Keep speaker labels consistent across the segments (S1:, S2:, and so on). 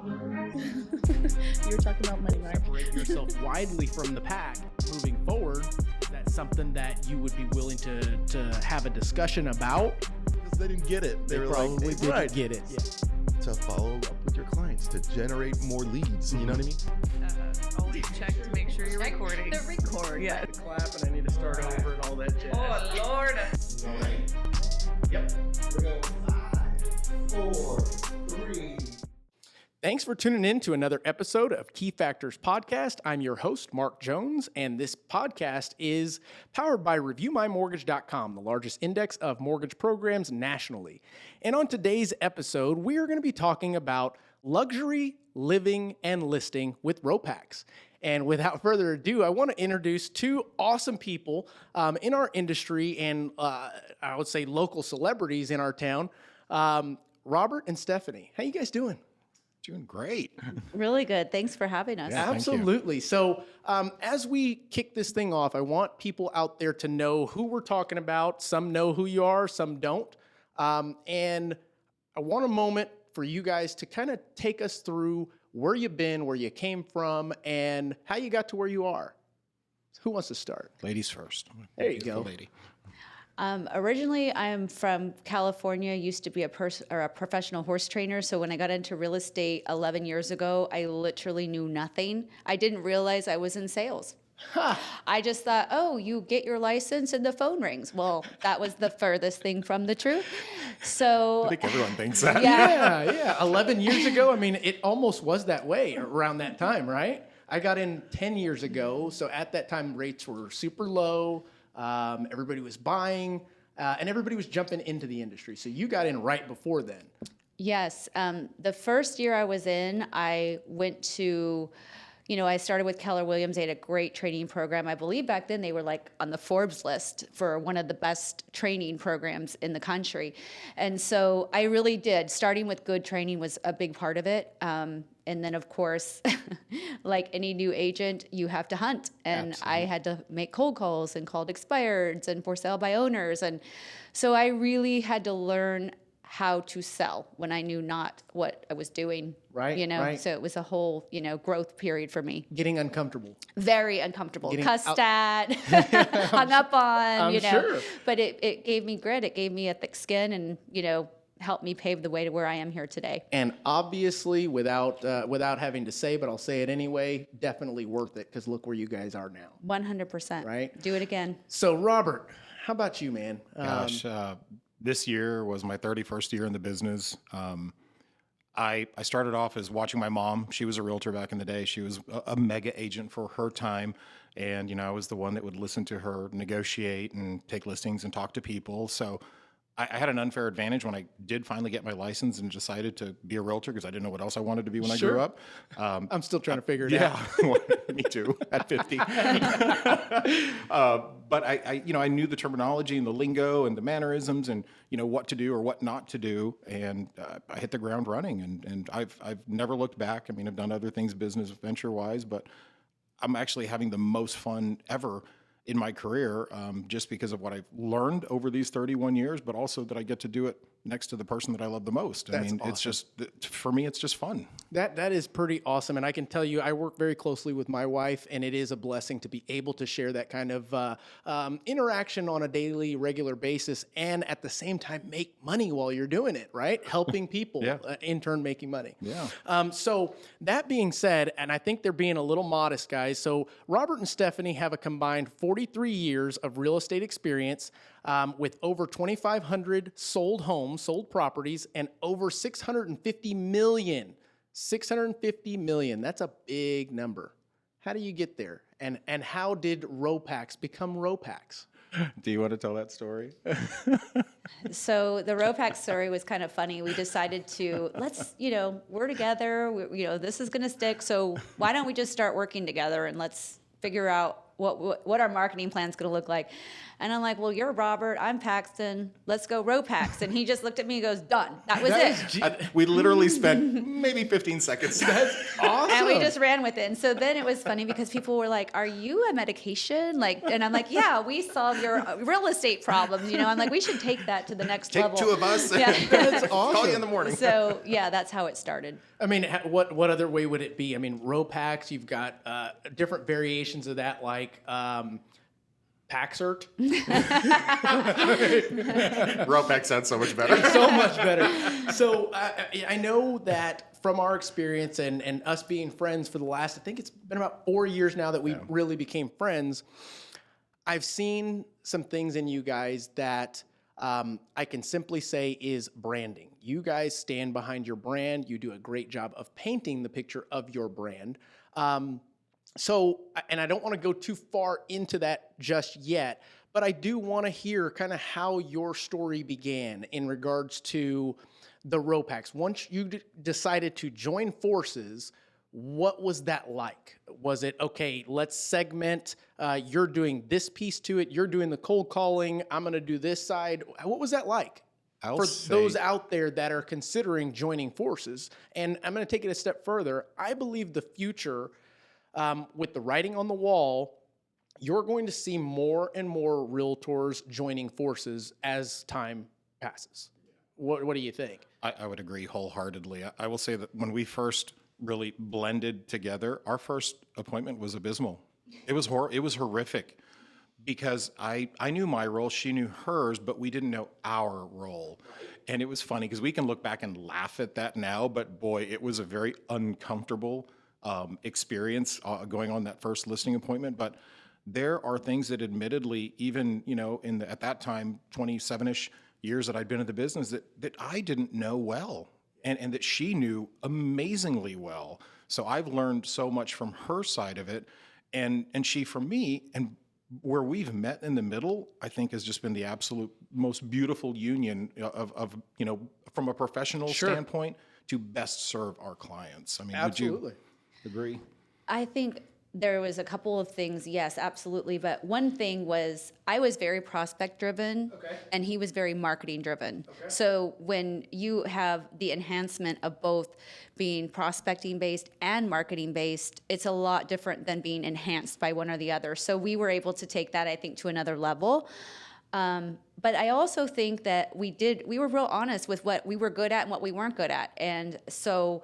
S1: You were talking about money, right?
S2: Separate yourself widely from the pack moving forward. That's something that you would be willing to have a discussion about.
S3: Because they didn't get it.
S2: They
S3: were
S2: probably
S3: like,
S2: didn't get it. Yeah.
S3: To follow up with your clients, to generate more leads. You know what I mean?
S1: Always check to make sure you're recording.
S4: The record.
S1: Yeah.
S2: I clap and I need to start over and all that jazz.
S4: Oh, Lord.
S2: Yep.
S3: We're going 5, 4, 3.
S2: Thanks for tuning in to another episode of Key Factors Podcast. I'm your host, Mark Jones, and this podcast is powered by ReviewMyMortgage.com, the largest index of mortgage programs nationally. And on today's episode, we are going to be talking about luxury, living, and listing with RoPax. And without further ado, I want to introduce two awesome people in our industry and I would say local celebrities in our town, Robert and Stephanie. How you guys doing?
S3: Doing great.
S4: Really good. Thanks for having us.
S3: Yeah.
S2: Absolutely. So as we kick this thing off, I want people out there to know who we're talking about. Some know who you are, some don't. And I want a moment for you guys to kind of take us through where you've been, where you came from, and how you got to where you are. Who wants to start?
S3: Ladies first.
S2: There you go.
S3: Lady.
S4: Originally, I'm from California, used to be a professional horse trainer. So when I got into real estate 11 years ago, I literally knew nothing. I didn't realize I was in sales. I just thought, oh, you get your license and the phone rings. Well, that was the furthest thing from the truth. So
S3: I think everyone thinks that.
S2: Yeah. 11 years ago, I mean, it almost was that way around that time, right? I got in 10 years ago. So at that time, rates were super low. Everybody was buying, and everybody was jumping into the industry. So you got in right before then.
S4: yes, the first year I was in, I went to, I started with Keller Williams. They had a great training program. I believe back then they were like on the Forbes list for one of the best training programs in the country. And so I really did. Starting with good training was a big part of it. And then, of course, like any new agent, you have to hunt. And
S2: Absolutely.
S4: I had to make cold calls and called expireds and for sale by owners. And so I really had to learn how to sell when I knew not what I was doing.
S2: Right, right.
S4: So it was a whole, growth period for me.
S2: Getting uncomfortable.
S4: Very uncomfortable.
S2: Getting
S4: Cussed at, hung up on,
S2: I'm sure.
S4: But it gave me grit. It gave me a thick skin and, helped me pave the way to where I am here today.
S2: And obviously, without having to say, but I'll say it anyway, definitely worth it, because look where you guys are now.
S4: 100%.
S2: Right.
S4: Do it again.
S2: So, Robert, how about you, man?
S5: Gosh, this year was my 31st year in the business. I started off as watching my mom. She was a realtor back in the day. She was a mega agent for her time. And, I was the one that would listen to her negotiate and take listings and talk to people. So I had an unfair advantage when I did finally get my license and decided to be a realtor because I didn't know what else I wanted to be when I grew up.
S2: I'm still trying to figure it out.
S5: Yeah, me too, at 50. But I knew the terminology and the lingo and the mannerisms and, what to do or what not to do. And I hit the ground running and I've never looked back. I mean, I've done other things business venture-wise, but I'm actually having the most fun ever in my career, just because of what I've learned over these 31 years, but also that I get to do it next to the person that I love the most.
S2: That's
S5: It's
S2: awesome.
S5: just, for me, it's just fun.
S2: That is pretty awesome. And I can tell you, I work very closely with my wife, and it is a blessing to be able to share that kind of interaction on a daily, regular basis, and at the same time, make money while you're doing it, right? Helping people,
S5: Yeah.
S2: In turn, making money.
S5: Yeah.
S2: So that being said, and I think they're being a little modest, guys. So Robert and Stephanie have a combined 43 years of real estate experience, with over 2,500 sold homes, sold properties, and over 650 million. 650 million. That's a big number. How do you get there? And how did RoPax become RoPax?
S5: Do you want to tell that story?
S4: So the RoPax story was kind of funny. We decided to, we're together, this is going to stick. So why don't we just start working together and let's figure out what our marketing plan's going to look like. And I'm like, well, you're Robert, I'm Paxton, let's go RoPax. And he just looked at me and goes, done. That was it.
S5: We literally spent maybe 15 seconds.
S2: That's awesome.
S4: And we just ran with it. And so then it was funny because people were like, are you a medication? Like, and I'm like, yeah, we solve your real estate problems. You know, I'm like, we should take that to the next level.
S5: Take two of us.
S4: Yeah.
S2: That's awesome.
S5: Call you in the morning.
S4: So yeah, that's how it started.
S2: I mean, what other way would it be? I mean, RoPax, you've got different variations of that, like Paxert.
S5: RoPax sounds so much better.
S2: So much better. So I know that from our experience and us being friends for the last, I think it's been about 4 years now that we really became friends, I've seen some things in you guys that I can simply say is branding. You guys stand behind your brand. You do a great job of painting the picture of your brand. So, and I don't want to go too far into that just yet, but I do want to hear kind of how your story began in regards to the RoPax. Once you decided to join forces, what was that like? Was it, okay, let's segment, you're doing this piece to it, you're doing the cold calling, I'm going to do this side. What was that like? For those out there that are considering joining forces? And I'm going to take it a step further. I believe the future, with the writing on the wall, you're going to see more and more realtors joining forces as time passes. What do you think?
S5: I would agree wholeheartedly. I will say that when we first really blended together, our first appointment was abysmal. It was horrific because I knew my role, she knew hers, but we didn't know our role. And it was funny because we can look back and laugh at that now, but boy, it was a very uncomfortable experience going on that first listing appointment. But there are things that admittedly, even, you know, at that time, 27-ish years that I'd been in the business, that I didn't know well. And that she knew amazingly well. So I've learned so much from her side of it, and she from me. And where we've met in the middle, I think has just been the absolute most beautiful union of you know, from a professional standpoint to best serve our clients. I mean,
S2: Absolutely.
S5: Would you agree?
S4: I think there was a couple of things, yes, absolutely. But one thing was I was very prospect driven and he was very marketing driven. So when you have the enhancement of both being prospecting based and marketing based, it's a lot different than being enhanced by one or the other. So we were able to take that, I think, to another level. But I also think that we were real honest with what we were good at and what we weren't good at. And so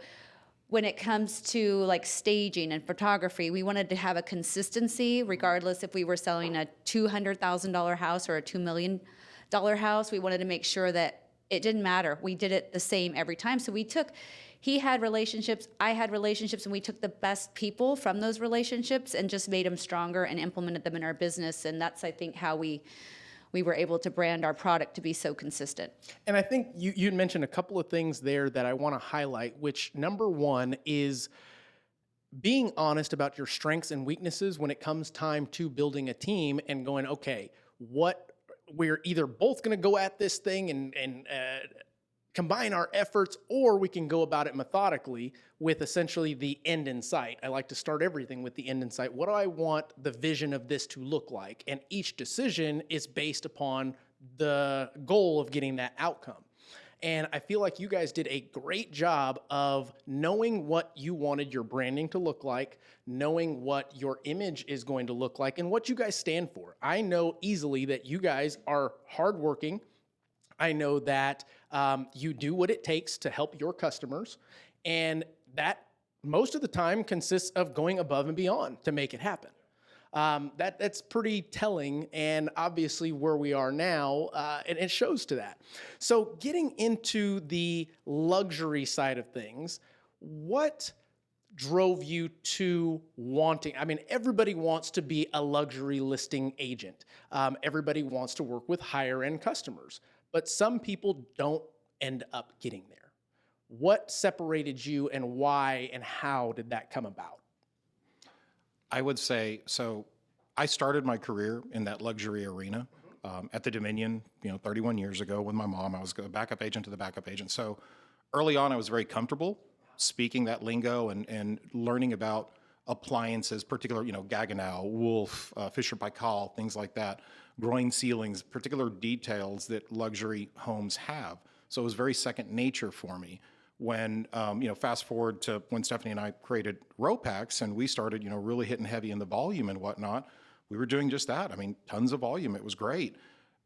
S4: when it comes to like staging and photography, we wanted to have a consistency regardless if we were selling a $200,000 house or a $2 million house. We wanted to make sure that it didn't matter. We did it the same every time. So he had relationships, I had relationships, and we took the best people from those relationships and just made them stronger and implemented them in our business. And that's, I think, how we were able to brand our product to be so consistent.
S2: And I think you mentioned a couple of things there that I want to highlight, which number one is being honest about your strengths and weaknesses when it comes time to building a team and going, okay, we're either both going to go at this thing and combine our efforts, or we can go about it methodically with essentially the end in sight. I like to start everything with the end in sight. What do I want the vision of this to look like? And each decision is based upon the goal of getting that outcome. And I feel like you guys did a great job of knowing what you wanted your branding to look like, knowing what your image is going to look like, and what you guys stand for. I know easily that you guys are hardworking. I know that you do what it takes to help your customers, and that most of the time consists of going above and beyond to make it happen. That's pretty telling, and obviously where we are now, and it shows to that. So getting into the luxury side of things, what drove you to wanting, I mean, everybody wants to be a luxury listing agent. Everybody wants to work with higher end customers, but some people don't end up getting there. What separated you, and why and how did that come about?
S5: I would say, so I started my career in that luxury arena at the Dominion, 31 years ago with my mom. I was a backup agent to the backup agent. So early on, I was very comfortable speaking that lingo and learning about appliances, particular, Gaggenau, Wolf, Fisher Paykel, things like that, groin ceilings, particular details that luxury homes have. So it was very second nature for me. When, fast forward to when Stephanie and I created RoPax and we started, really hitting heavy in the volume and whatnot, we were doing just that. I mean, tons of volume. It was great.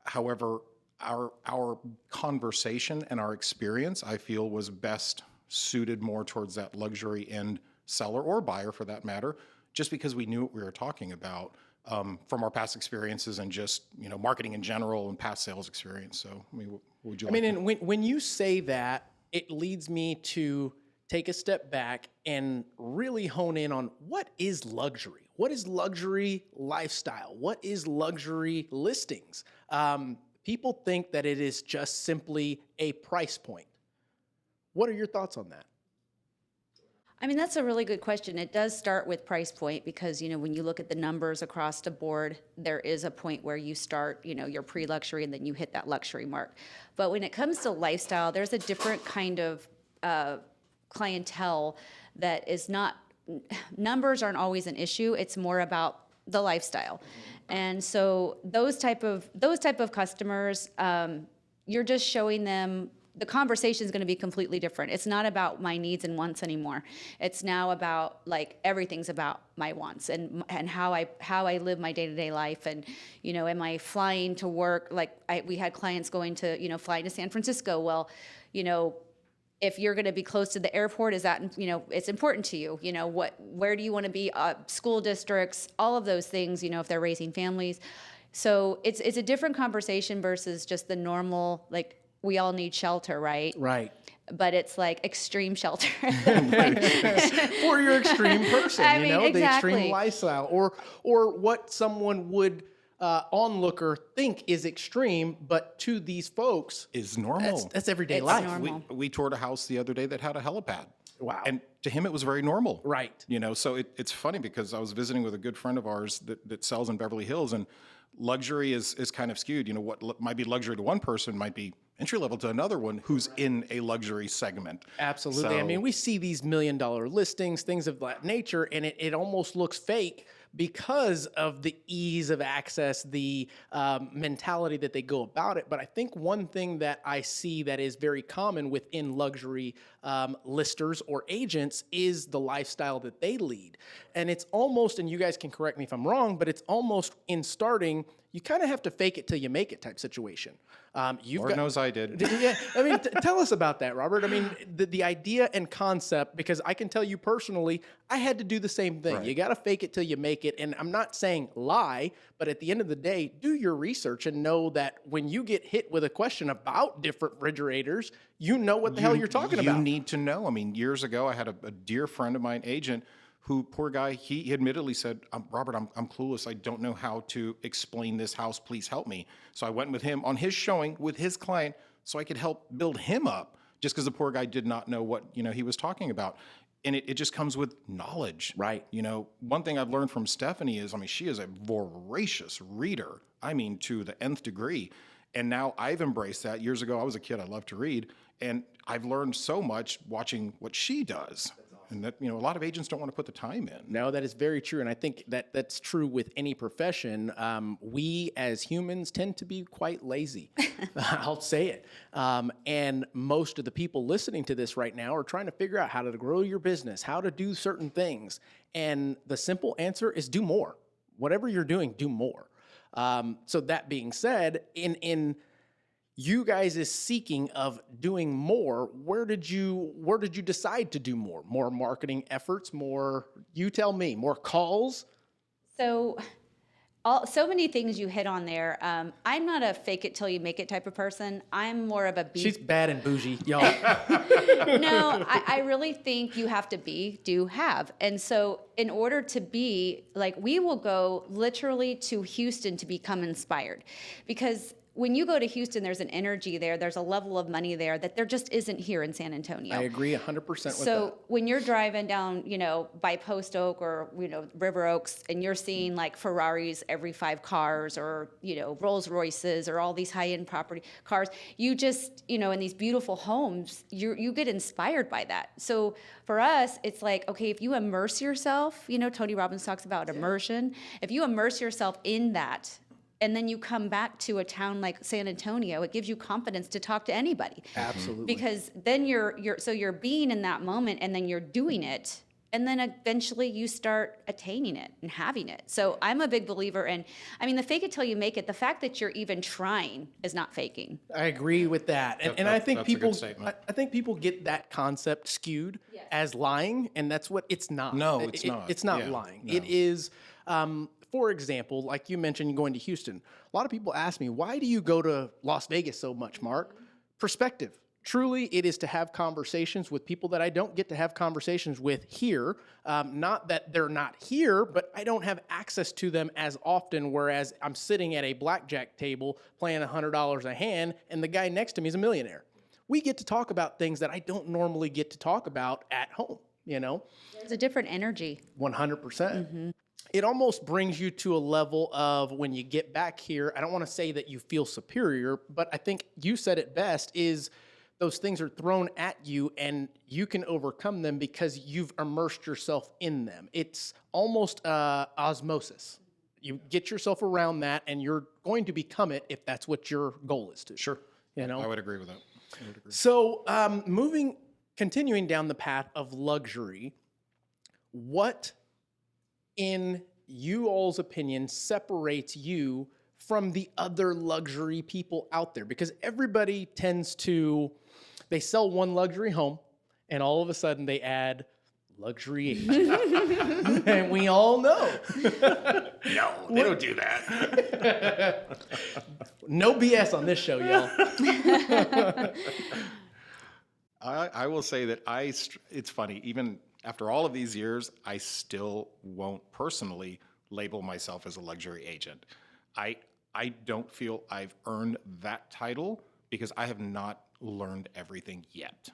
S5: However, our conversation and our experience, I feel, was best suited more towards that luxury end seller or buyer, for that matter, just because we knew what we were talking about from our past experiences and just marketing in general and past sales experience. So, I mean, what would you?
S2: And when you say that, it leads me to take a step back and really hone in on what is luxury. What is luxury lifestyle? What is luxury listings? People think that it is just simply a price point. What are your thoughts on that?
S4: I mean, that's a really good question. It does start with price point because, when you look at the numbers across the board, there is a point where you start, your pre-luxury and then you hit that luxury mark. But when it comes to lifestyle, there's a different kind of clientele that is not, numbers aren't always an issue. It's more about the lifestyle. And so those type of customers, you're just showing them the conversation is going to be completely different. It's not about my needs and wants anymore. It's now about everything's about my wants and how I live my day-to-day life. And, am I flying to work? We had clients going to, flying to San Francisco. Well, if you're going to be close to the airport, is that, it's important to you, where do you want to be? School districts, all of those things, if they're raising families. So it's a different conversation versus just the normal, we all need shelter, right?
S2: Right.
S4: But it's extreme shelter.
S2: For your extreme person,
S4: exactly.
S2: The extreme lifestyle, or what someone would onlooker think is extreme, but to these folks
S5: is normal.
S2: That's everyday
S4: It's
S2: life.
S4: normal.
S5: We toured a house the other day that had a helipad.
S2: Wow.
S5: And to him, it was very normal.
S2: Right.
S5: So it's funny because I was visiting with a good friend of ours that sells in Beverly Hills, and luxury is kind of skewed. What might be luxury to one person might be entry level to another one who's in a luxury segment.
S2: Absolutely.
S5: So,
S2: we see these $1 million listings, things of that nature, and it almost looks fake because of the ease of access, the mentality that they go about it. But I think one thing that I see that is very common within luxury listers or agents is the lifestyle that they lead. And it's almost, and you guys can correct me if I'm wrong, but it's almost in starting, you kind of have to fake it till you make it type situation.
S5: Lord knows I did.
S2: Yeah, tell us about that, Robert. The idea and concept, because I can tell you personally, I had to do the same thing.
S5: Right.
S2: You got to fake it till you make it. And I'm not saying lie, but at the end of the day, do your research and know that when you get hit with a question about different refrigerators, you know what the hell you're talking about.
S5: You need to know. Years ago, I had a dear friend of mine, agent, who, poor guy, he admittedly said, Robert, I'm clueless. I don't know how to explain this house. Please help me. So I went with him on his showing with his client so I could help build him up just because the poor guy did not know what, he was talking about. And it just comes with knowledge.
S2: Right.
S5: One thing I've learned from Stephanie is, she is a voracious reader. To the nth degree. And now I've embraced that. Years ago, I was a kid. I loved to read. And I've learned so much watching what she does. And that, a lot of agents don't want to put the time in.
S2: No, that is very true. And I think that that's true with any profession. We as humans tend to be quite lazy. I'll say it. And most of the people listening to this right now are trying to figure out how to grow your business, how to do certain things. And the simple answer is do more. Whatever you're doing, do more. So that being said, in you guys is seeking of doing more, where did you decide to do more? More marketing efforts, more, you tell me, more calls?
S4: So many things you hit on there. I'm not a fake it till you make it type of person. I'm more of a be.
S2: She's bad and bougie, y'all.
S4: No, I really think you have to be, do, have. And so in order to be, we will go literally to Houston to become inspired because when you go to Houston, there's an energy there. There's a level of money there that there just isn't here in San Antonio.
S2: I agree 100% with that.
S4: So when you're driving down, by Post Oak or, River Oaks, and you're seeing like Ferraris every 5 cars or, Rolls Royces or all these high-end property cars, you just, in these beautiful homes, you get inspired by that. So for us, it's like, okay, if you immerse yourself, Tony Robbins talks about immersion. If you immerse yourself in that, and then you come back to a town like San Antonio, it gives you confidence to talk to anybody.
S2: Absolutely.
S4: Because then you're being in that moment, and then you're doing it, and then eventually you start attaining it and having it. So I'm a big believer in, the fake it till you make it. The fact that you're even trying is not faking.
S2: I agree with that. And I think
S5: that's a good
S2: people,
S5: statement.
S2: I think people get that concept skewed as lying, and that's what it's not.
S5: No, it's not.
S2: It's not
S5: Yeah,
S2: lying.
S5: no.
S2: It is, for example, like you mentioned, going to Houston. A lot of people ask me, why do you go to Las Vegas so much, Mark? Perspective. Truly, it is to have conversations with people that I don't get to have conversations with here. Not that they're not here, but I don't have access to them as often, whereas I'm sitting at a blackjack table playing $100 a hand, and the guy next to me is a millionaire. We get to talk about things that I don't normally get to talk about at home,
S4: There's a different energy.
S2: 100%. It almost brings you to a level of when you get back here, I don't want to say that you feel superior, but I think you said it best, is those things are thrown at you and you can overcome them because you've immersed yourself in them. It's almost osmosis. You get yourself around that and you're going to become it if that's what your goal is to.
S5: Sure. I would agree with that. I would agree.
S2: So continuing down the path of luxury, what in you all's opinion separates you from the other luxury people out there? Because everybody tends to, they sell one luxury home and all of a sudden they add luxury agent. And we all know.
S5: No, they don't do that.
S2: No BS on this show, y'all.
S5: I will say that it's funny, even after all of these years, I still won't personally label myself as a luxury agent. I don't feel I've earned that title because I have not learned everything yet.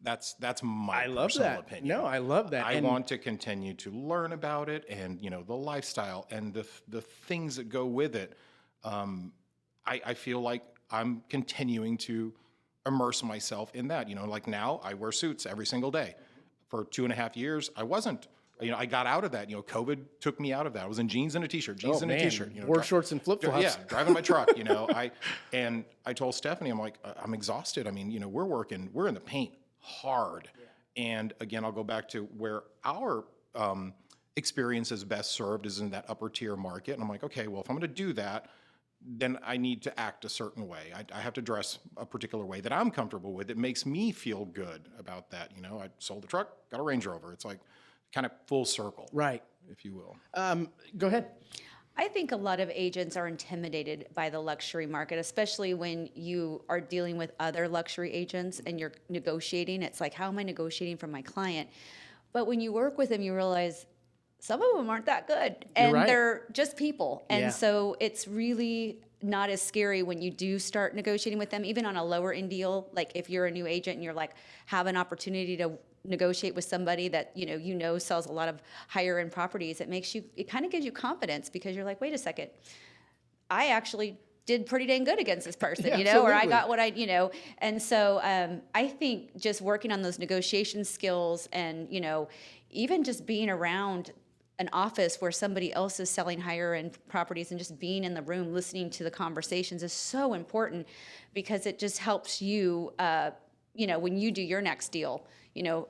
S5: That's my personal opinion.
S2: No, I love that.
S5: I want to continue to learn about it and, the lifestyle and the things that go with it. I feel like I'm continuing to immerse myself in that. Like now I wear suits every single day. For 2.5 years, I wasn't. I got out of that. COVID took me out of that. I was in jeans and a t-shirt, t-shirt.
S2: Wore shorts and flip-flops.
S5: Yeah, driving my truck. I told Stephanie, I'm like, I'm exhausted. We're in the paint hard. Yeah. And again, I'll go back to where our experience is best served is in that upper tier market. And I'm like, okay, well, if I'm going to do that, then I need to act a certain way. I have to dress a particular way that I'm comfortable with. It makes me feel good about that. I sold the truck, got a Range Rover. It's like kind of full circle,
S2: right,
S5: if you will.
S2: Go ahead.
S4: I think a lot of agents are intimidated by the luxury market, especially when you are dealing with other luxury agents and you're negotiating. It's like, how am I negotiating for my client? But when you work with them, you realize some of them aren't that good, and they're just people. And so it's really not as scary when you do start negotiating with them, even on a lower end deal. Like if you're a new agent and you're like, have an opportunity to negotiate with somebody that sells a lot of higher end properties, it kind of gives you confidence because you're like, wait a second, I actually did pretty dang good against this person, or I got what and so I think just working on those negotiation skills and even just being around an office where somebody else is selling higher end properties and just being in the room listening to the conversations is so important because it just helps you when you do your next deal,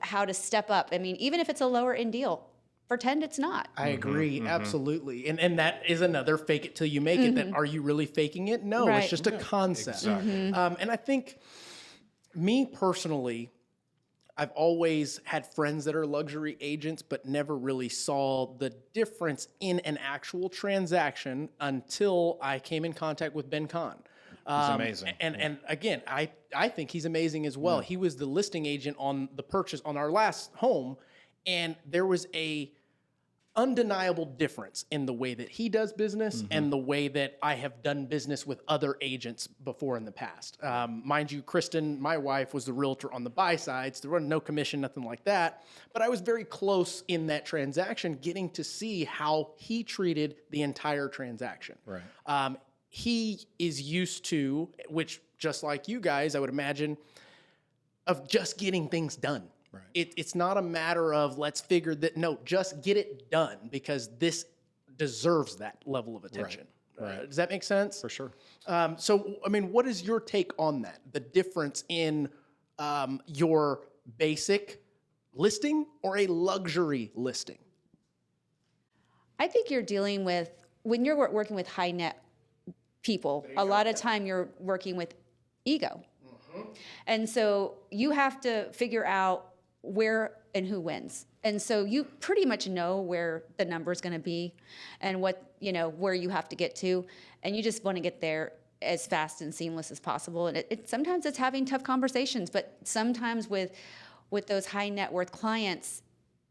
S4: how to step up. Even if it's a lower end deal, pretend it's not.
S2: I agree, absolutely. And that is another fake it till you make it. That are you really faking it? No, it's just a concept.
S5: Exactly.
S2: And I think me personally, I've always had friends that are luxury agents, but never really saw the difference in an actual transaction until I came in contact with Ben Kahn.
S5: He's amazing.
S2: And again, I think he's amazing as well. He was the listing agent on the purchase on our last home, and there was a undeniable difference in the way that he does business and the way that I have done business with other agents before in the past. Mind you, Kristen, my wife, was the realtor on the buy side, so there was no commission, nothing like that. But I was very close in that transaction, getting to see how he treated the entire transaction.
S5: Right.
S2: He is used to, which just like you guys, I would imagine, of just getting things done.
S5: Right.
S2: It's not a matter of let's figure that. No, just get it done because this deserves that level of attention.
S5: Right.
S2: Does that make sense?
S5: For sure.
S2: So, I mean, what is your take on that? The difference in your basic listing or a luxury listing?
S4: I think you're dealing with, when you're working with high net people, a lot of time you're working with ego. And so you have to figure out where and who wins. And so you pretty much know where the number is going to be and what, where you have to get to. And you just want to get there as fast and seamless as possible. And sometimes it's having tough conversations, but sometimes with those high net worth clients,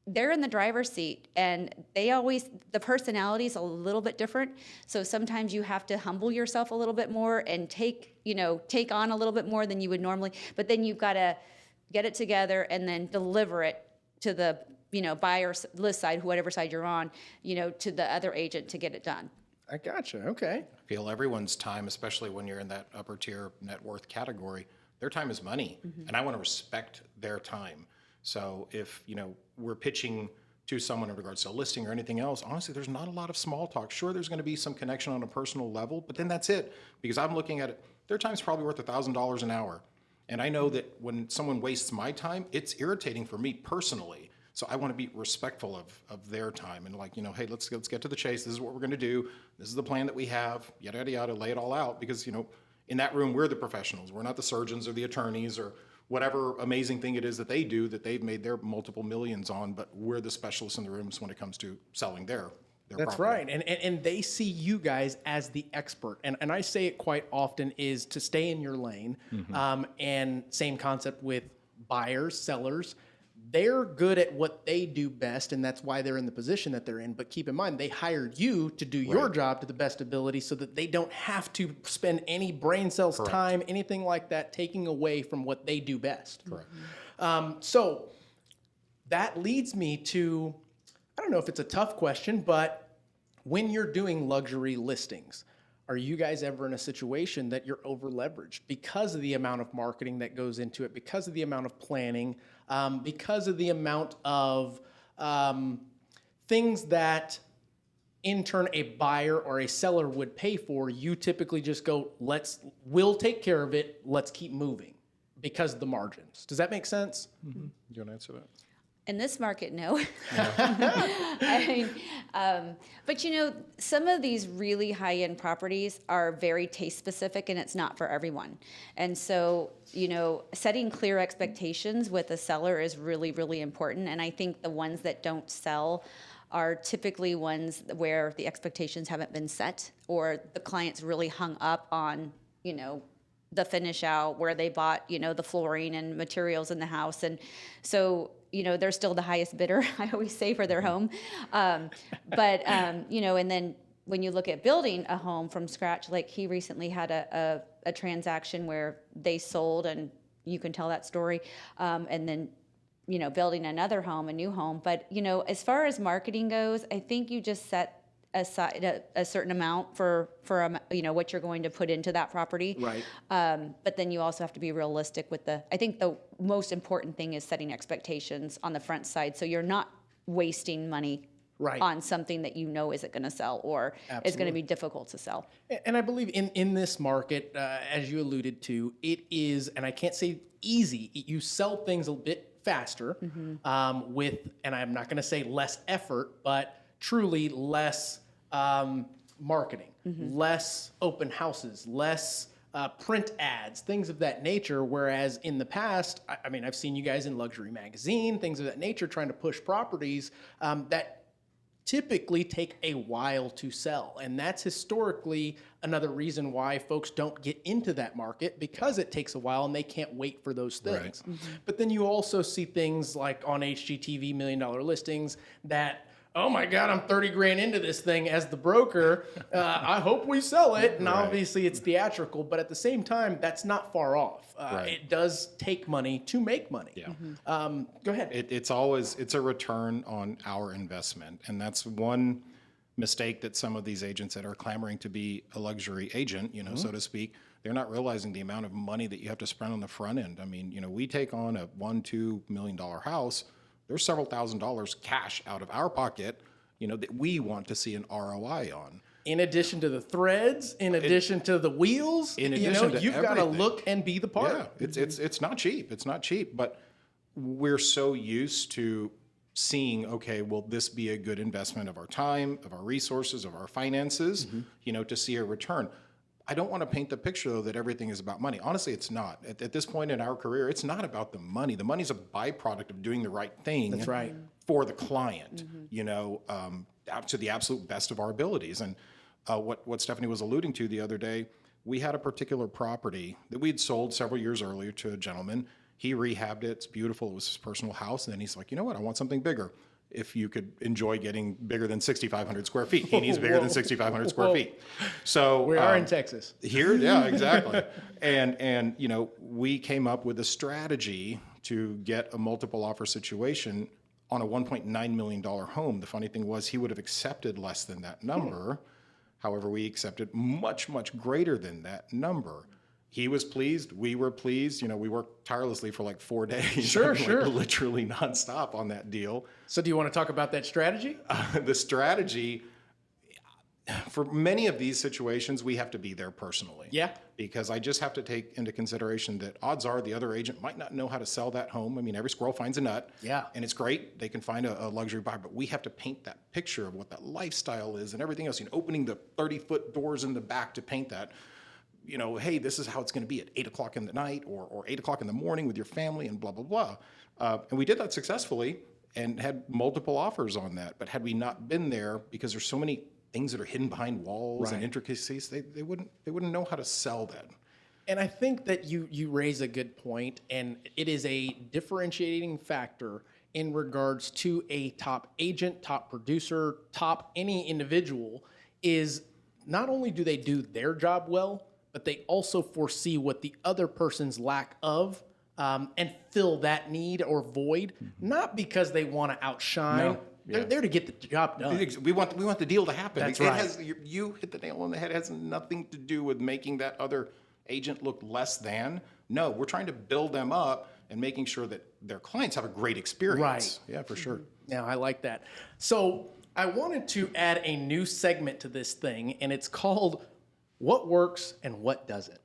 S4: they're in the driver's seat and the personality is a little bit different. So sometimes you have to humble yourself a little bit more and take on a little bit more than you would normally, but then you've got to get it together and then deliver it to the, buyer list side, whatever side you're on, to the other agent to get it done.
S2: I gotcha. Okay.
S5: I feel everyone's time, especially when you're in that upper tier net worth category, their time is money, and I want to respect their time. So if, we're pitching to someone in regards to a listing or anything else, honestly, there's not a lot of small talk. Sure, there's going to be some connection on a personal level, but then that's it. Because I'm looking at it, their time's probably worth $1,000 an hour. And I know that when someone wastes my time, it's irritating for me personally. So I want to be respectful of their time and hey, let's get to the chase. This is what we're going to do. This is the plan that we have, yada, yada, yada, lay it all out. Because, in that room, we're the professionals. We're not the surgeons or the attorneys or whatever amazing thing it is that they do that they've made their multiple millions on, but we're the specialists in the rooms when it comes to selling their
S2: That's
S5: property.
S2: right. And they see you guys as the expert. And I say it quite often is to stay in your lane. And same concept with buyers, sellers. They're good at what they do best, and that's why they're in the position that they're in. But keep in mind, they hired you to do your job to the best ability so that they don't have to spend any brain cells, time, anything like that, taking away from what they do best.
S5: Correct.
S2: So that leads me to, I don't know if it's a tough question, but when you're doing luxury listings, are you guys ever in a situation that you're over leveraged because of the amount of marketing that goes into it, because of the amount of planning, because of the amount of things that in turn a buyer or a seller would pay for? You typically just go, we'll take care of it, let's keep moving because of the margins. Does that make sense?
S5: Do you want to answer that?
S4: In this market, no. But some of these really high-end properties are very taste specific and it's not for everyone. And so, setting clear expectations with a seller is really, really important. And I think the ones that don't sell are typically ones where the expectations haven't been set or the client's really hung up on, the finish out where they bought, the flooring and materials in the house. And so, they're still the highest bidder, I always say, for their home. And then when you look at building a home from scratch, like he recently had a transaction where they sold, and you can tell that story, and then, building another home, a new home. But, as far as marketing goes, I think you just set aside a certain amount for what you're going to put into that property.
S2: Right.
S4: But then you also have to be realistic with I think the most important thing is setting expectations on the front side. So you're not wasting money on something that isn't going to sell or is going to be difficult to sell.
S2: And I believe in this market, as you alluded to, it is, and I can't say easy, you sell things a bit faster with, and I'm not going to say less effort, but truly less marketing, less open houses, less print ads, things of that nature. Whereas in the past, I mean, I've seen you guys in Luxury Magazine, things of that nature, trying to push properties that typically take a while to sell. And that's historically another reason why folks don't get into that market, because it takes a while and they can't wait for those things. But then you also see things like on HGTV $1 million listings that, oh my God, I'm 30 grand into this thing as the broker. I hope we sell it. And
S5: Right.
S2: obviously it's theatrical, but at the same time, that's not far off.
S5: Right.
S2: It does take money to make money.
S5: Yeah.
S2: Go ahead.
S5: It's a return on our investment. And that's one mistake that some of these agents that are clamoring to be a luxury agent, so to speak, they're not realizing the amount of money that you have to spend on the front end. I mean, we take on a $1-2 million house. There's several $1,000s cash out of our pocket, that we want to see an ROI on.
S2: In addition to the threads, in addition to the wheels,
S5: in addition to
S2: you've got to
S5: everything.
S2: look and be the part.
S5: Yeah, it's not cheap. It's not cheap, but we're so used to seeing, okay, will this be a good investment of our time, of our resources, of our finances, to see a return. I don't want to paint the picture, though, that everything is about money. Honestly, it's not. At this point in our career, it's not about the money. The money's a byproduct of doing the right thing.
S2: That's right.
S5: For the client, to the absolute best of our abilities. And what Stephanie was alluding to the other day, we had a particular property that we'd sold several years earlier to a gentleman. He rehabbed it. It's beautiful. It was his personal house. And then he's like, you know what? I want something bigger. If you could enjoy getting bigger than 6,500 square feet. He needs bigger than 6,500 square feet. So
S2: We are in Texas.
S5: here, yeah, exactly. And we came up with a strategy to get a multiple offer situation on a $1.9 million home. The funny thing was he would have accepted less than that number. However, we accepted much, much greater than that number. He was pleased. We were pleased. We worked tirelessly for like 4 days.
S2: Sure.
S5: Literally nonstop on that deal.
S2: So do you want to talk about that strategy?
S5: The strategy, for many of these situations, we have to be there personally.
S2: Yeah.
S5: Because I just have to take into consideration that odds are the other agent might not know how to sell that home. I mean, every squirrel finds a nut.
S2: Yeah.
S5: And it's great. They can find a luxury buyer, but we have to paint that picture of what that lifestyle is and everything else. Opening the 30-foot doors in the back to paint that. Hey, this is how it's going to be at 8 o'clock in the night or 8 o'clock in the morning with your family and blah, blah, blah. And we did that successfully and had multiple offers on that. But had we not been there, because there's so many things that are hidden behind walls and intricacies, they wouldn't know how to sell that.
S2: And I think that you raise a good point, and it is a differentiating factor in regards to a top agent, top producer, top any individual, is not only do they do their job well, but they also foresee what the other person's lack of and fill that need or void, not because they want to outshine.
S5: No.
S2: They're there to get the job done.
S5: We want the deal to happen.
S2: That's
S5: It
S2: right.
S5: has, you hit the nail on the head. It has nothing to do with making that other agent look less than. No, we're trying to build them up and making sure that their clients have a great experience.
S2: Right.
S5: Yeah, for sure.
S2: Yeah, I like that. So I wanted to add a new segment to this thing, and it's called What Works and What Doesn't.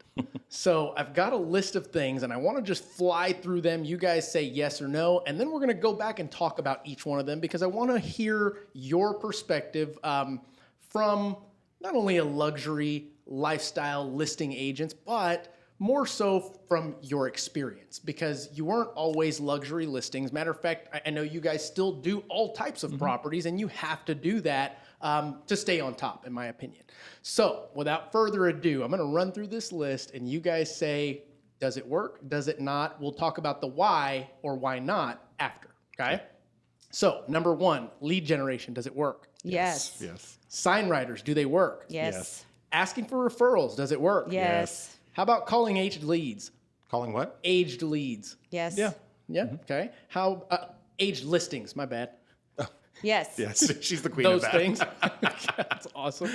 S2: So I've got a list of things, and I want to just fly through them. You guys say yes or no, and then we're going to go back and talk about each one of them because I want to hear your perspective from not only a luxury lifestyle listing agents, but more so from your experience, because you weren't always luxury listings. Matter of fact, I know you guys still do all types of properties, and you have to do that to stay on top, in my opinion. So without further ado, I'm going to run through this list, and you guys say, does it work? Does it not? We'll talk about the why or why not after, okay? So number one, lead generation. Does it work?
S4: Yes.
S5: Yes.
S2: Sign writers, do they work?
S4: Yes.
S2: Asking for referrals, does it work?
S4: Yes.
S2: How about calling aged leads?
S5: Calling what?
S2: Aged leads.
S4: Yes.
S2: Yeah. Okay. How aged listings? My bad.
S4: Yes.
S5: Yes. She's the queen
S2: Those
S5: of that.
S2: things. That's awesome.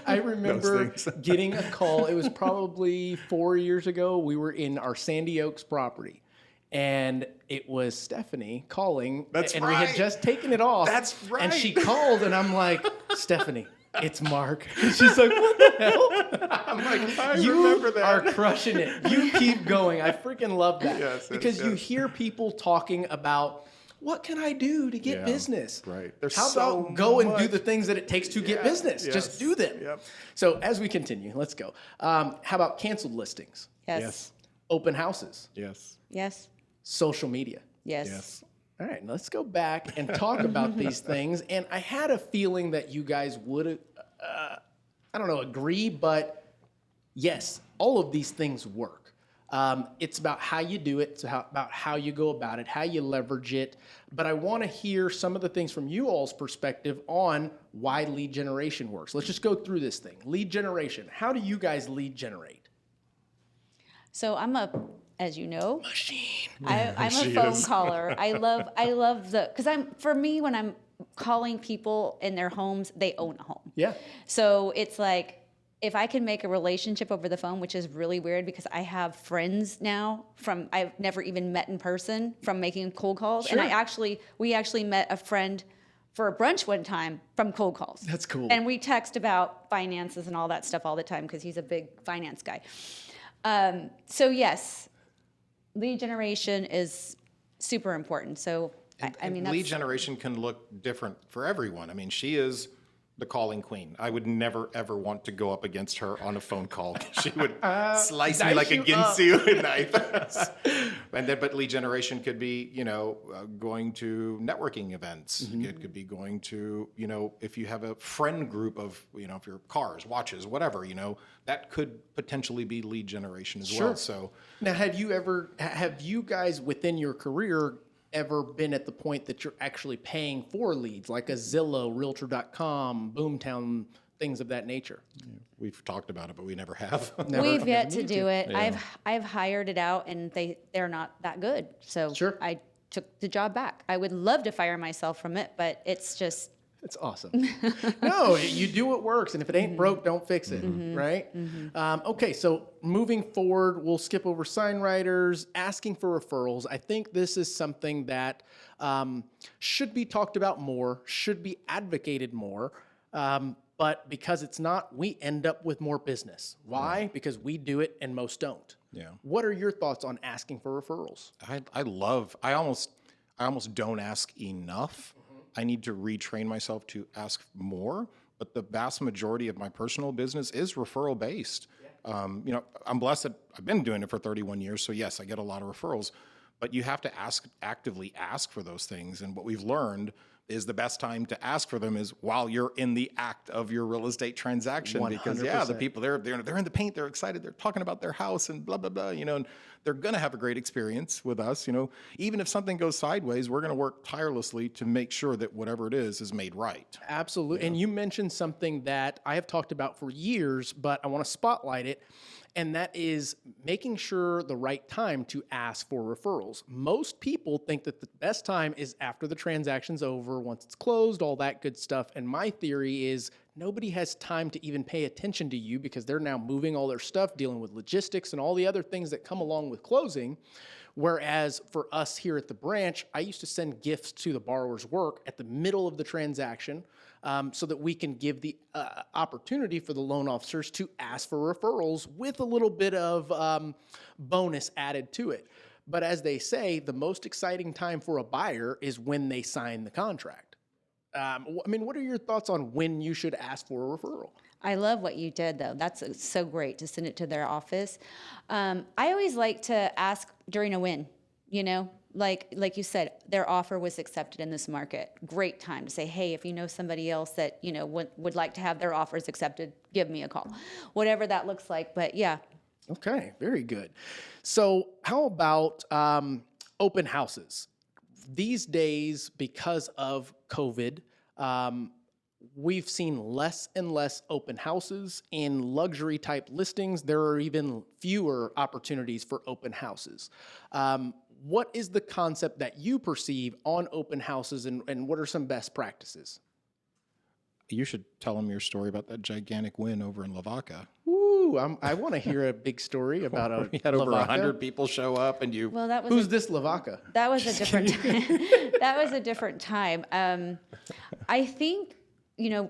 S2: I remember getting a call. It was probably 4 years ago. We were in our Sandy Oaks property, and it was Stephanie calling.
S5: That's
S2: and we had
S5: right.
S2: just taken it off.
S5: That's
S2: And
S5: right.
S2: she called, and I'm like, Stephanie, it's Mark. And she's like, what the hell?
S5: I'm like, I
S2: You
S5: remember that.
S2: are crushing it. You keep going. I freaking love that.
S5: Yes,
S2: because you
S5: yes.
S2: hear people talking about, what can I do to get
S5: Yeah,
S2: business?
S5: right. There's
S2: How
S5: so
S2: about go and do
S5: much.
S2: the things that it takes to get business?
S5: yes,
S2: Just do them.
S5: yep.
S2: So as we continue, let's go. How about canceled listings?
S4: Yes.
S2: Open houses?
S5: Yes.
S4: Yes.
S2: Social media?
S4: Yes.
S5: Yes.
S2: All right, let's go back and talk about these things. And I had a feeling that you guys would, I don't know, agree, but yes, all of these things work. It's about how you do it. It's about how you go about it, how you leverage it. But I want to hear some of the things from you all's perspective on why lead generation works. Let's just go through this thing. Lead generation. How do you guys lead generate?
S4: So as you know,
S2: Machine.
S4: I'm a
S5: She
S4: phone
S5: is.
S4: caller. I love for me, when I'm calling people in their homes, they own a home.
S2: Yeah.
S4: So it's like, if I can make a relationship over the phone, which is really weird because I have friends now I've never even met in person from making cold calls.
S2: Sure.
S4: And we actually met a friend for a brunch one time from cold calls.
S2: That's cool.
S4: And we text about finances and all that stuff all the time because he's a big finance guy. So yes, lead generation is super important. So I mean,
S5: lead generation can look different for everyone. I mean, she is the calling queen. I would never, ever want to go up against her on a phone call. She would slice me like a Ginsu knife. But lead generation could be, going to networking events. It could be going to, if you have a friend group of, if your cars, watches, whatever, that could potentially be lead generation as well. So
S2: Now, have you guys within your career ever been at the point that you're actually paying for leads, like a Zillow, Realtor.com, Boomtown, things of that nature?
S5: we've talked about it, but we never have.
S4: We've yet to do it. I've hired it out, and they're not that good. So
S2: Sure.
S4: I took the job back. I would love to fire myself from it, but it's just
S2: It's awesome. No, you do what works, and if it ain't broke, don't fix it, right? Okay, so moving forward, we'll skip over sign writers, asking for referrals. I think this is something that should be talked about more, should be advocated more, but because it's not, we end up with more business. Why? Because we do it and most don't.
S5: Yeah.
S2: What are your thoughts on asking for referrals?
S5: I almost don't ask enough. I need to retrain myself to ask more, but the vast majority of my personal business is referral based. I'm blessed that I've been doing it for 31 years. So yes, I get a lot of referrals, but you have to actively ask for those things. And what we've learned is the best time to ask for them is while you're in the act of your real estate transaction. Because the
S2: 100%.
S5: people, they're in the paint, they're excited, they're talking about their house and blah, blah, blah, and they're going to have a great experience with us. Even if something goes sideways, we're going to work tirelessly to make sure that whatever it is made right.
S2: Absolutely. And you mentioned something that I have talked about for years, but I want to spotlight it. And that is making sure the right time to ask for referrals. Most people think that the best time is after the transaction's over, once it's closed, all that good stuff. And my theory is nobody has time to even pay attention to you because they're now moving all their stuff, dealing with logistics and all the other things that come along with closing. Whereas for us here at the branch, I used to send gifts to the borrower's work at the middle of the transaction so that we can give the opportunity for the loan officers to ask for referrals with a little bit of bonus added to it. But as they say, the most exciting time for a buyer is when they sign the contract. What are your thoughts on when you should ask for a referral?
S4: I love what you did, though. That's so great to send it to their office. I always like to ask during a win, like you said, their offer was accepted in this market. Great time to say, hey, if you know somebody else that, would like to have their offers accepted, give me a call. Whatever that looks like, but yeah.
S2: Okay, very good. So how about open houses? These days, because of COVID, we've seen less and less open houses. In luxury type listings, there are even fewer opportunities for open houses. What is the concept that you perceive on open houses, and what are some best practices?
S5: You should tell them your story about that gigantic win over in Lavaca.
S2: Ooh, I want to hear a big story about a
S5: We had over
S2: Lavaca.
S5: 100 people show up, and you.
S4: Well, that was
S2: Who's this Lavaca?
S4: That was a different time. That was a different time. I think,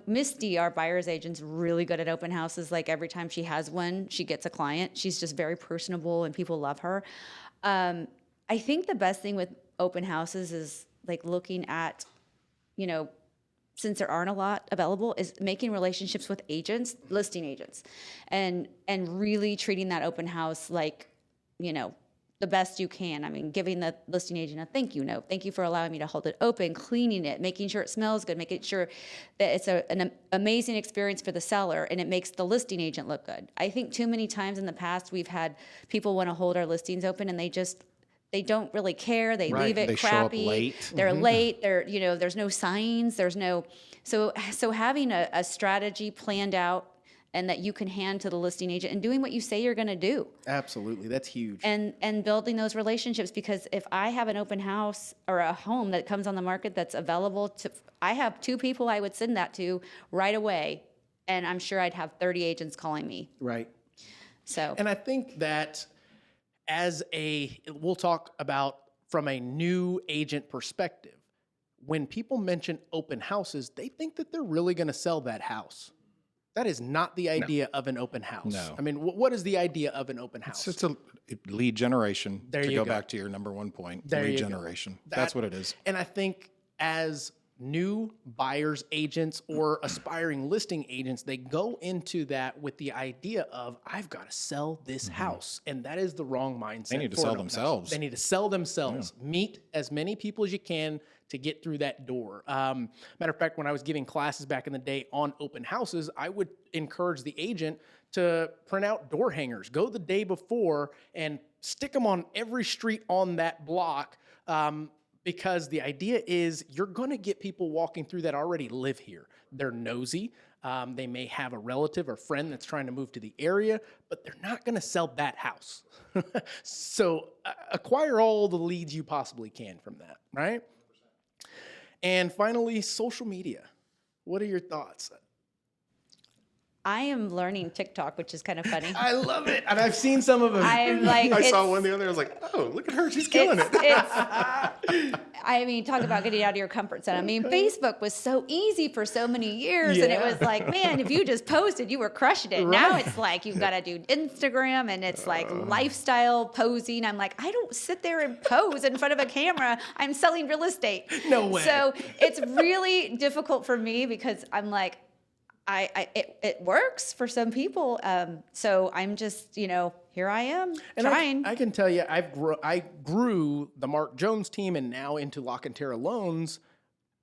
S4: Misty, our buyer's agent's really good at open houses. Like every time she has one, she gets a client. She's just very personable and people love her. I think the best thing with open houses is like looking at, since there aren't a lot available, is making relationships with agents, listing agents, and really treating that open house like, the the best you can. I mean, giving the listing agent a thank you note. Thank you for allowing me to hold it open, cleaning it, making sure it smells good, making sure that it's an amazing experience for the seller and it makes the listing agent look good. I think too many times in the past we've had people want to hold our listings open and they don't really care. They leave it
S5: They show up
S4: crappy.
S5: late.
S4: They're late. There's no signs. So having a strategy planned out and that you can hand to the listing agent and doing what you say you're going to do.
S2: Absolutely. That's huge.
S4: And building those relationships, because if I have an open house or a home that comes on the market that's available I have 2 people I would send that to right away, and I'm sure I'd have 30 agents calling me.
S2: Right.
S4: So.
S2: And I think that we'll talk about from a new agent perspective, when people mention open houses, they think that they're really going to sell that house. That is not the idea of an open house.
S5: No.
S2: I mean, what is the idea of an open house?
S5: It's a lead generation.
S2: There
S5: to
S2: you
S5: go
S2: go.
S5: back to your number one point,
S2: There
S5: lead
S2: you go.
S5: generation. That's what it is.
S2: And I think as new buyers agents or aspiring listing agents, they go into that with the idea of, I've got to sell this house. And that is the wrong mindset.
S5: They need to
S2: for
S5: sell
S2: an open house.
S5: themselves.
S2: They need to sell themselves. Meet as many people as you can to get through that door. Matter of fact, when I was giving classes back in the day on open houses, I would encourage the agent to print out door hangers. Go the day before and stick them on every street on that block, because the idea is you're going to get people walking through that already live here. They're nosy. They may have a relative or friend that's trying to move to the area, but they're not going to sell that house. So acquire all the leads you possibly can from that, right? And finally, social media. What are your thoughts?
S4: I am learning TikTok, which is kind of funny.
S2: I love it. And I've seen some of them.
S4: I'm like,
S3: I saw one the other day. I was like, oh, look at her. She's killing it.
S4: I mean, talk about getting out of your comfort zone. I mean, Facebook was so easy for so many years, and it was like, man, if you just posted, you were crushing it. Now it's like you've got to do Instagram, and it's like lifestyle posing. I'm like, I don't sit there and pose in front of a camera. I'm selling real estate.
S2: No way.
S4: So it's really difficult for me because I'm like, it works for some people. So I'm just, here I am trying.
S2: I can tell you, I grew the Mark Jones team and now into Cantera Loans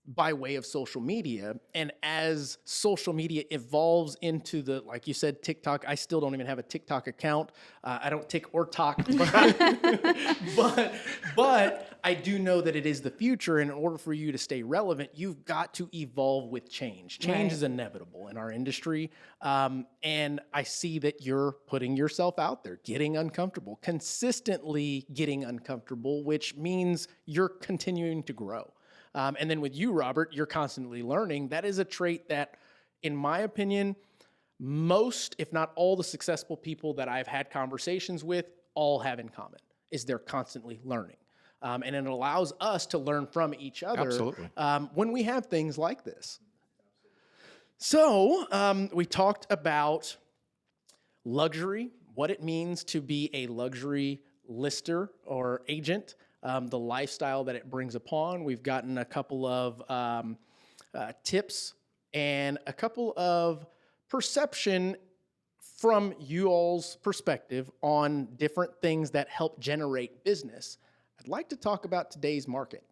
S2: by way of social media. And as social media evolves into like you said, TikTok, I still don't even have a TikTok account. I don't tick or talk, but I do know that it is the future. And in order for you to stay relevant, you've got to evolve with change. Change is inevitable in our industry. And I see that you're putting yourself out there, getting uncomfortable, consistently getting uncomfortable, which means you're continuing to grow. And then with you, Robert, you're constantly learning. That is a trait that, in my opinion, most, if not all, the successful people that I've had conversations with all have in common, is they're constantly learning. And it allows us to learn from each other.
S5: Absolutely.
S2: When we have things like this. So we talked about luxury, what it means to be a luxury lister or agent. The lifestyle that it brings upon. We've gotten a couple of tips and a couple of perception from you all's perspective on different things that help generate business. I'd like to talk about today's market.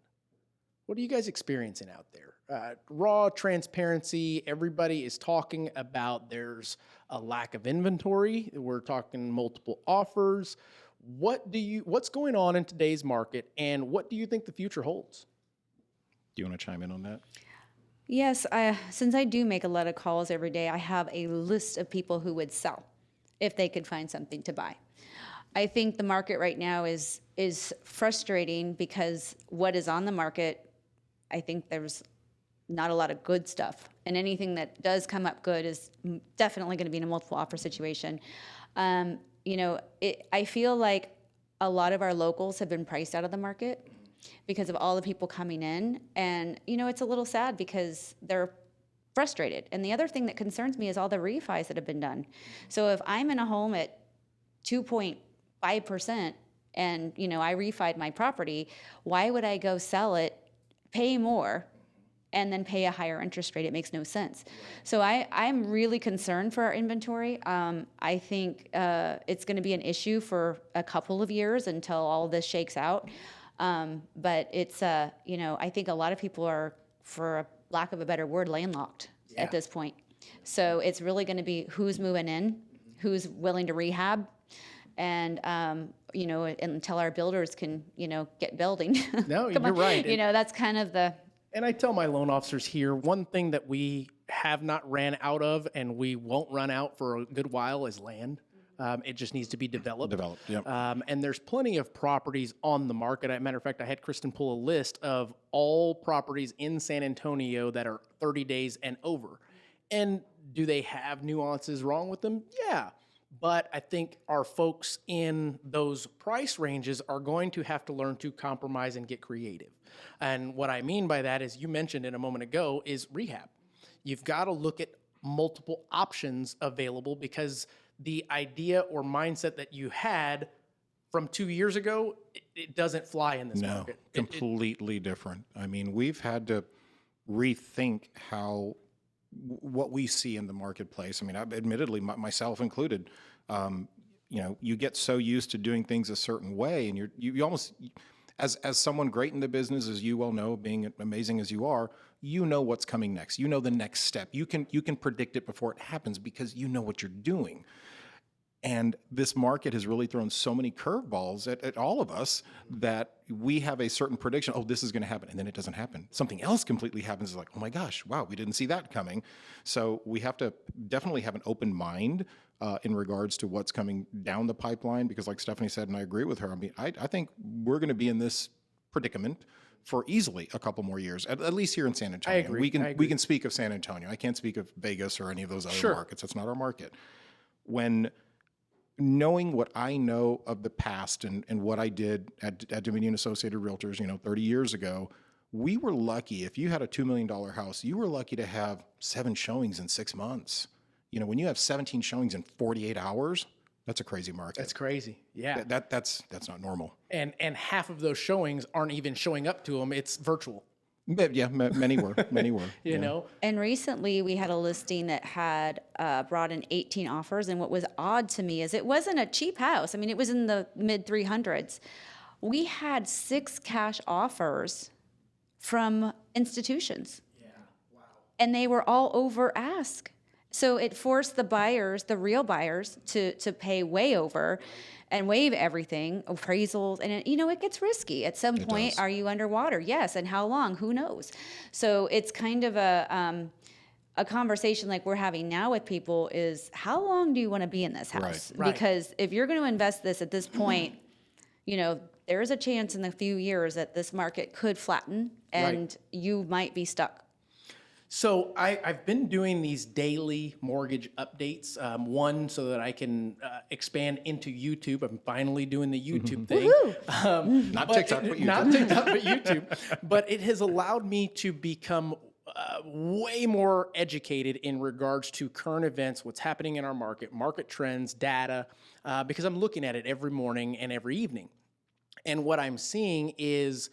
S2: What are you guys experiencing out there? Raw transparency, everybody is talking about there's a lack of inventory. We're talking multiple offers. What's going on in today's market, and what do you think the future holds?
S5: Do you want to chime in on that?
S4: Yes, since I do make a lot of calls every day, I have a list of people who would sell if they could find something to buy. I think the market right now is frustrating because what is on the market, I think there's not a lot of good stuff, and anything that does come up good is definitely going to be in a multiple offer situation. I feel like a lot of our locals have been priced out of the market because of all the people coming in. And, it's a little sad because they're frustrated. And the other thing that concerns me is all the refis that have been done. So if I'm in a home at 2.5% and, I refied my property, why would I go sell it, pay more, and then pay a higher interest rate. It makes no sense. So I'm really concerned for our inventory. I think it's going to be an issue for a couple of years until all this shakes out. But it's, I think a lot of people are, for a lack of a better word, landlocked at this point. So it's really going to be who's moving in, who's willing to rehab, and until our builders can, get building.
S2: No, you're right.
S4: That's kind of the.
S2: And I tell my loan officers here, one thing that we have not ran out of and we won't run out for a good while is land. It just needs to be developed.
S5: Yep.
S2: And there's plenty of properties on the market. As a matter of fact, I had Kristen pull a list of all properties in San Antonio that are 30 days and over. And do they have nuances wrong with them? Yeah. But I think our folks in those price ranges are going to have to learn to compromise and get creative. And what I mean by that is, you mentioned it a moment ago, is rehab. You've got to look at multiple options available, because the idea or mindset that you had from 2 years ago, it doesn't fly in this market.
S5: Completely different. I mean, we've had to rethink what we see in the marketplace. I mean, admittedly, myself included, you get so used to doing things a certain way, and you almost, as someone great in the business, as you well know, being amazing as you are, you know what's coming next. You know the next step. You can predict it before it happens because you know what you're doing. And this market has really thrown so many curveballs at all of us that we have a certain prediction. Oh, this is going to happen. And then it doesn't happen. Something else completely happens. It's like, oh my gosh, wow, we didn't see that coming. So we have to definitely have an open mind in regards to what's coming down the pipeline. Because like Stephanie said, and I agree with her, I mean, I think we're going to be in this predicament for easily a couple more years, at least here in San Antonio.
S2: I agree.
S5: We can speak of San Antonio. I can't speak of Vegas or any of those other markets. That's not our market. Knowing what I know of the past and what I did at Dominion Associated Realtors, 30 years ago, we were lucky. If you had a $2 million house, you were lucky to have 7 showings in 6 months. When you have 17 showings in 48 hours, that's a crazy market.
S2: That's crazy. Yeah.
S5: That's not normal.
S2: And half of those showings aren't even showing up to them. It's virtual.
S5: But yeah, many were.
S2: You know?
S4: And recently we had a listing that had brought in 18 offers. And what was odd to me is it wasn't a cheap house. I mean, it was in the mid 300s. We had 6 cash offers from institutions. Yeah, wow. And they were all over ask. So it forced the buyers, the real buyers, to pay way over and waive everything, appraisals, and it gets risky. At some point, are you underwater? Yes, and how long? Who knows? So it's kind of a conversation like we're having now with people is, how long do you want to be in this house?
S2: Right.
S4: Because if you're going to invest this at this point, there is a chance in a few years that this market could flatten and you might be stuck.
S2: So I've been doing these daily mortgage updates, one so that I can expand into YouTube. I'm finally doing the YouTube thing.
S5: Not TikTok, but YouTube.
S2: Not TikTok, but YouTube. But it has allowed me to become way more educated in regards to current events, what's happening in our market trends, data, because I'm looking at it every morning and every evening. And what I'm seeing is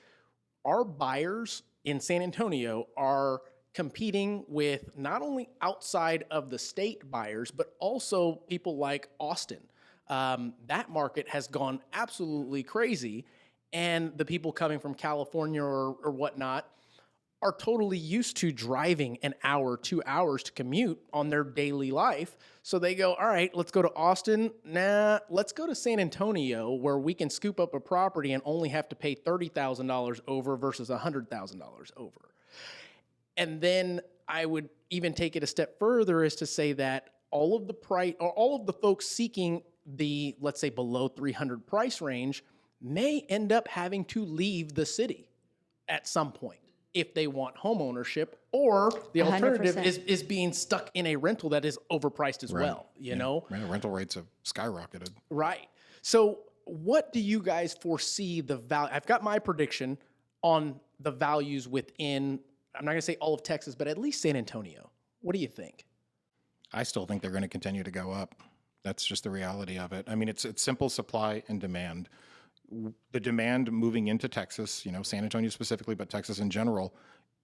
S2: our buyers in San Antonio are competing with not only outside of the state buyers, but also people like Austin. That market has gone absolutely crazy, and the people coming from California or whatnot are totally used to driving an hour, 2 hours to commute on their daily life. So they go, all right, let's go to Austin. Nah, let's go to San Antonio, where we can scoop up a property and only have to pay $30,000 over versus $100,000 over. And then I would even take it a step further, is to say that all of the folks seeking the, let's say, below 300 price range may end up having to leave the city at some point if they want home ownership, or the alternative
S4: 100%.
S2: is being stuck in a rental that is overpriced as well, you know?
S5: Rental rates have skyrocketed.
S2: Right. So what do you guys foresee the value? I've got my prediction on the values within, I'm not going to say all of Texas, but at least San Antonio. What do you think?
S5: I still think they're going to continue to go up. That's just the reality of it. I mean, it's simple supply and demand. The demand moving into Texas, San Antonio specifically, but Texas in general,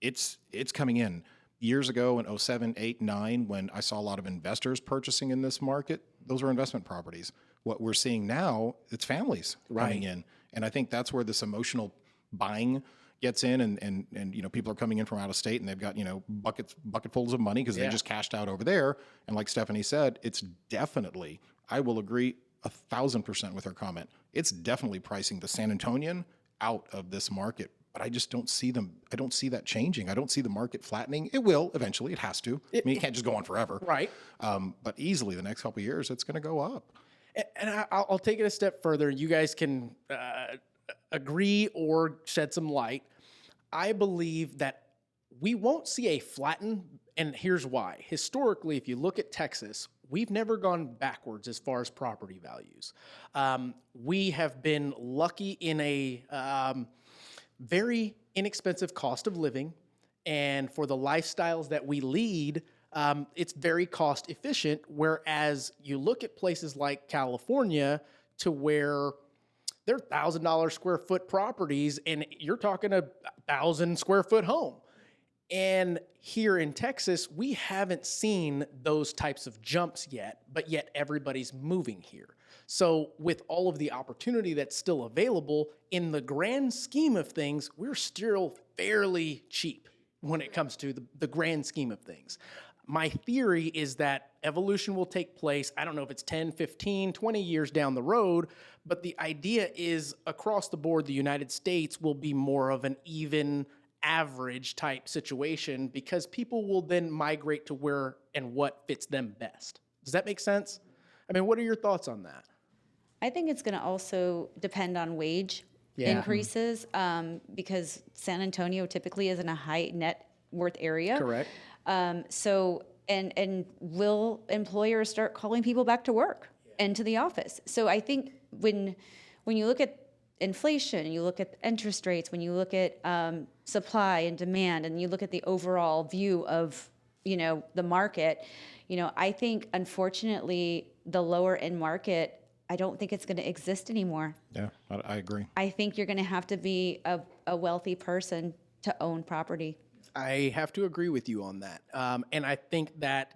S5: it's coming in. Years ago in 07, 8, 9, when I saw a lot of investors purchasing in this market, those were investment properties. What we're seeing now, it's families coming in. And I think that's where this emotional buying gets in, and you know, people are coming in from out of state and they've got, you know, bucketfuls of money because they just cashed out over there. And like Stephanie said, it's definitely, I will agree 1,000% with her comment. It's definitely pricing the San Antonian out of this market. But I just don't see them. I don't see that changing. I don't see the market flattening. It will eventually. It has to. I mean, it can't just go on forever.
S2: Right.
S5: But easily the next couple of years, it's going to go up.
S2: And I'll take it a step further. You guys can agree or shed some light. I believe that we won't see a flatten, and here's why. Historically, if you look at Texas, we've never gone backwards as far as property values. We have been lucky in a very inexpensive cost of living, and for the lifestyles that we lead, it's very cost efficient, whereas you look at places like California to where they're $1,000 square foot properties and you're talking a 1,000 square foot home. And here in Texas, we haven't seen those types of jumps yet, but yet everybody's moving here. So with all of the opportunity that's still available, in the grand scheme of things, we're still fairly cheap when it comes to the grand scheme of things. My theory is that evolution will take place. I don't know if it's 10, 15, 20 years down the road, but the idea is across the board, the United States will be more of an even average type situation because people will then migrate to where and what fits them best. Does that make sense? I mean, what are your thoughts on that?
S4: I think it's going to also depend on wage increases because San Antonio typically is in a high net worth area.
S2: Correct.
S4: So will employers start calling people back to work and to the office? So I think when you look at inflation, you look at interest rates, when you look at supply and demand, and you look at the overall view of, you know, the market, you know, I think unfortunately the lower end market, I don't think it's going to exist anymore.
S5: Yeah, I agree.
S4: I think you're going to have to be a wealthy person to own property.
S2: I have to agree with you on that. And I think that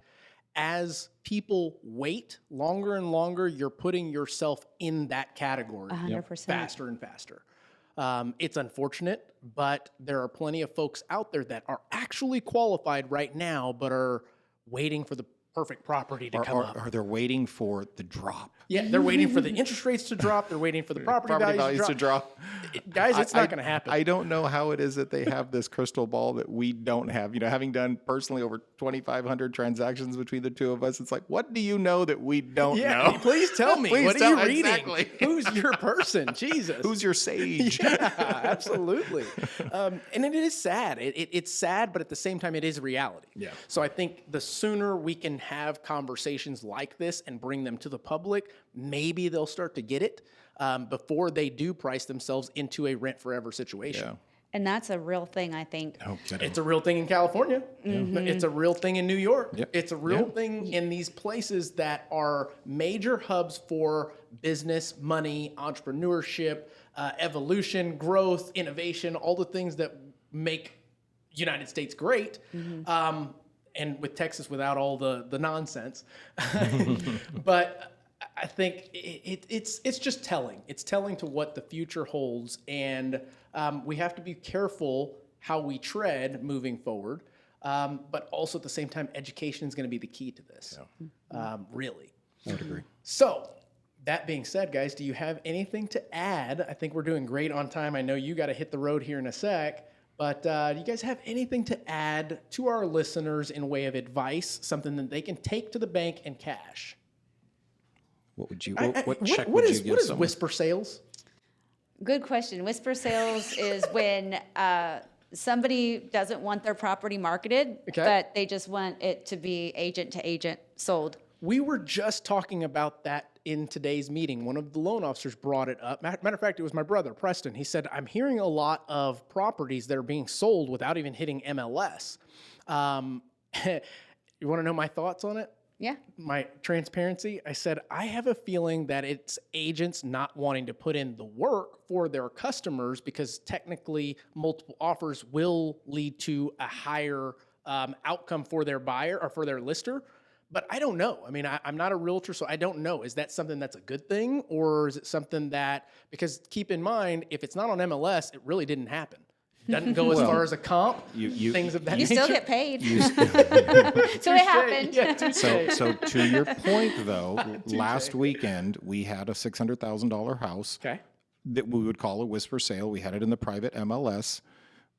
S2: as people wait longer and longer, you're putting yourself in that category
S4: 100%.
S2: faster and faster. It's unfortunate, but there are plenty of folks out there that are actually qualified right now, but are waiting for the perfect property to come up.
S5: Or they're waiting for the drop.
S2: Yeah, they're waiting for the interest rates to drop. They're waiting for the property values to drop. Guys, it's not going to happen.
S5: I don't know how it is that they have this crystal ball that we don't have. You know, having done personally over 2,500 transactions between the two of us, it's like, what do you know that we don't know?
S2: Please tell me.
S5: Please
S2: what
S5: tell,
S2: are you reading?
S5: exactly.
S2: Who's your person? Jesus.
S5: Who's your sage?
S2: Yeah, absolutely. And it is sad. It's sad, but at the same time, it is reality.
S5: Yeah.
S2: So I think the sooner we can have conversations like this and bring them to the public, maybe they'll start to get it before they do price themselves into a rent forever situation.
S5: Yeah.
S4: And that's a real thing, I think.
S5: Oh,
S2: It's a real thing in California. It's a real thing in New York.
S5: Yep.
S2: It's a real thing in these places that are major hubs for business, money, entrepreneurship, evolution, growth, innovation, all the things that make United States great. And with Texas without all the nonsense. But I think it's just telling. It's telling to what the future holds, and we have to be careful how we tread moving forward. But also at the same time, education is going to be the key to this. Really,
S5: I would agree.
S2: So that being said, guys, do you have anything to add? I think we're doing great on time. I know you got to hit the road here in a sec. But do you guys have anything to add to our listeners in way of advice, something that they can take to the bank and cash?
S5: What would you? What check
S2: what
S5: would
S2: is,
S5: you give
S2: what is
S5: someone?
S2: whisper sales?
S4: Good question. Whisper sales is when somebody doesn't want their property marketed, but they just want it to be agent to agent sold.
S2: We were just talking about that in today's meeting. One of the loan officers brought it up. Matter of fact, it was my brother, Preston. He said, I'm hearing a lot of properties that are being sold without even hitting MLS. You want to know my thoughts on it?
S4: Yeah.
S2: my transparency, I said, I have a feeling that it's agents not wanting to put in the work for their customers because technically multiple offers will lead to a higher outcome for their buyer or for their lister. But I don't know. I mean, I'm not a realtor, so I don't know. Is that something that's a good thing, or is it something that, because keep in mind, if it's not on MLS, it really didn't happen. Doesn't go as far as a comp, things of that
S4: You
S2: nature.
S4: still get paid. So it happened.
S2: Yeah,
S5: So to your point, though, last weekend we had a $600,000 house
S2: Okay.
S5: that we would call a whisper sale. We had it in the private MLS.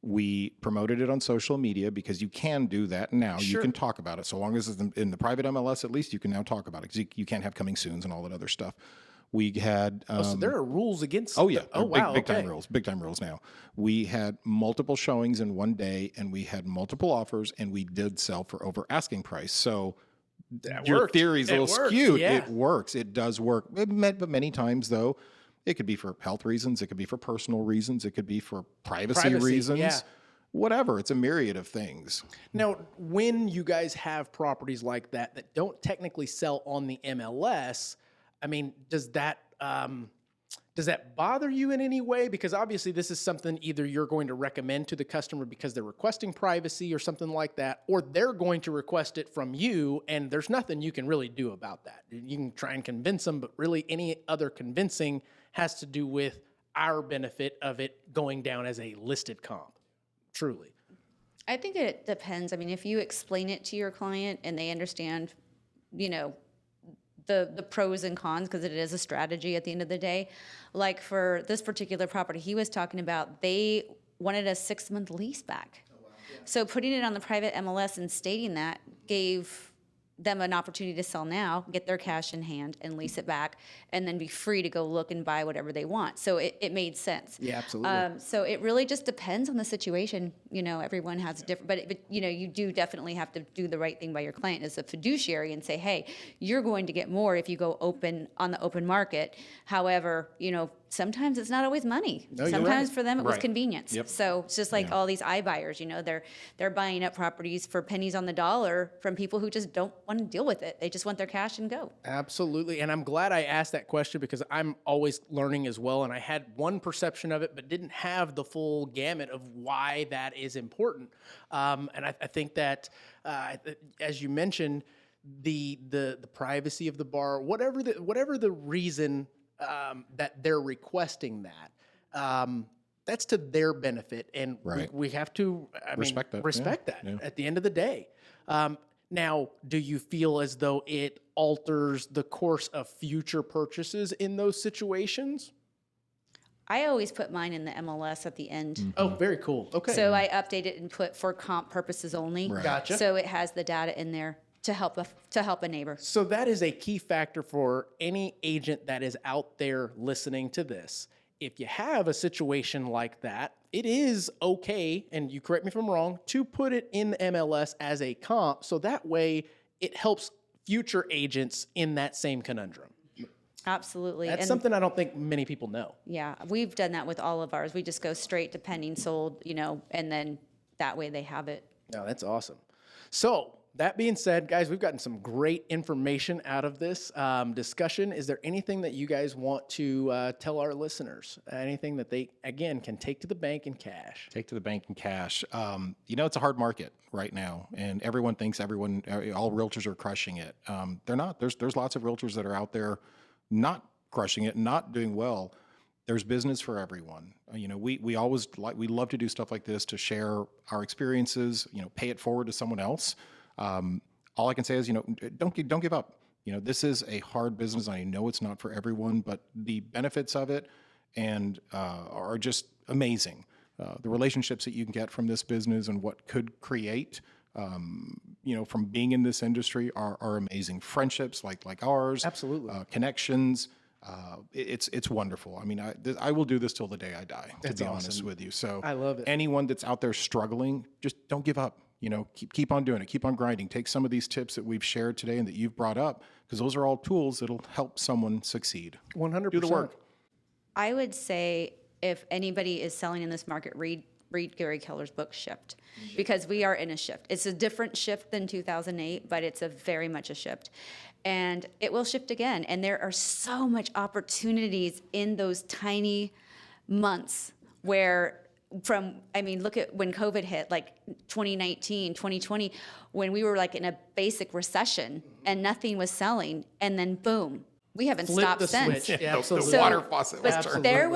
S5: We promoted it on social media because you can do that now.
S2: Sure.
S5: You can talk about it. So long as it's in the private MLS, at least you can now talk about it because you can't have coming soons and all that other stuff. We had.
S2: So there are rules against.
S5: Oh yeah.
S2: Oh wow.
S5: Big time
S2: okay.
S5: rules. Big time rules now. We had multiple showings in one day, and we had multiple offers, and we did sell for over asking price. So your
S2: worked.
S5: theory's a
S2: It
S5: little
S2: worked,
S5: skewed.
S2: yeah.
S5: It works. It does work. But many times though, it could be for health reasons. It could be for personal reasons. It could be for privacy reasons.
S2: yeah.
S5: Whatever. It's a myriad of things.
S2: Now, when you guys have properties like that that don't technically sell on the MLS, I mean, does that bother you in any way? Because obviously this is something either you're going to recommend to the customer because they're requesting privacy or something like that, or they're going to request it from you, and there's nothing you can really do about that. You can try and convince them, but really any other convincing has to do with our benefit of it going down as a listed comp. Truly.
S4: I think it depends. I mean, if you explain it to your client and they understand, you know, the pros and cons, because it is a strategy at the end of the day. Like for this particular property he was talking about, they wanted a 6-month lease back. So putting it on the private MLS and stating that gave them an opportunity to sell now, get their cash in hand and lease it back, and then be free to go look and buy whatever they want. So it made sense.
S2: Yeah, absolutely.
S4: So it really just depends on the situation. You know, everyone has different, but you know, you do definitely have to do the right thing by your client as a fiduciary and say, hey, you're going to get more if you go open on the open market. However, you know, sometimes it's not always money.
S2: No, you're
S4: Sometimes
S2: right.
S4: for them it was
S5: Right.
S4: convenience.
S5: Yep.
S4: So it's just like all these iBuyers, you know, they're buying up properties for pennies on the dollar from people who just don't want to deal with it. They just want their cash and go.
S2: Absolutely. And I'm glad I asked that question because I'm always learning as well. And I had one perception of it, but didn't have the full gamut of why that is important. And I think that, as you mentioned, the privacy of the bar, whatever the reason that they're requesting that, that's to their benefit. And
S5: Right.
S2: we have to
S5: Respect that,
S2: respect
S5: yeah,
S2: that at the end of the day. Now, do you feel as though it alters the course of future purchases in those situations?
S4: I always put mine in the MLS at the end.
S2: Oh, very cool. Okay.
S4: So I update it and put for comp purposes only.
S5: Right.
S2: Gotcha.
S4: So it has the data in there to help a neighbor.
S2: So that is a key factor for any agent that is out there listening to this. If you have a situation like that, it is okay, and you correct me if I'm wrong, to put it in the MLS as a comp, so that way it helps future agents in that same conundrum.
S4: Absolutely.
S2: That's
S4: And
S2: something I don't think many people know.
S4: yeah, we've done that with all of ours. We just go straight to pending sold, you know, and then that way they have it.
S2: No, that's awesome. So that being said, guys, we've gotten some great information out of this discussion. Is there anything that you guys want to tell our listeners? Anything that they, again, can take to the bank in cash?
S5: Take to the bank in cash. You know, it's a hard market right now, and everyone thinks all realtors are crushing it. They're not. There's lots of realtors that are out there not crushing it, not doing well. There's business for everyone. You know, we love to do stuff like this to share our experiences. You know, pay it forward to someone else. All I can say is, you know, don't give up. You know, this is a hard business. I know it's not for everyone, but the benefits of it are just amazing. The relationships that you can get from this business and what could create, you know, from being in this industry are amazing. Friendships like ours,
S2: Absolutely.
S5: Connections. It's wonderful. I mean, I will do this till the day I die, to
S2: That's
S5: be honest
S2: awesome.
S5: with you. So
S2: I love it.
S5: Anyone that's out there struggling, just don't give up. You know, keep on doing it. Keep on grinding. Take some of these tips that we've shared today and that you've brought up, because those are all tools that'll help someone
S2: 100%.
S5: Do the work.
S4: I would say if anybody is selling in this market, read read Gary Keller's book, Shift, because we are in a shift. It's a different shift than 2008, but it's a very much a shift. And it will shift again. And there are so much opportunities in those tiny months where look at when COVID hit, like 2019, 2020, when we were like in a basic recession and nothing was selling, and then boom, we haven't
S2: Flip
S4: stopped
S2: the
S4: since.
S2: switch. Yeah,
S5: The
S2: absolutely.
S5: water faucet was
S4: But
S5: turned.
S4: there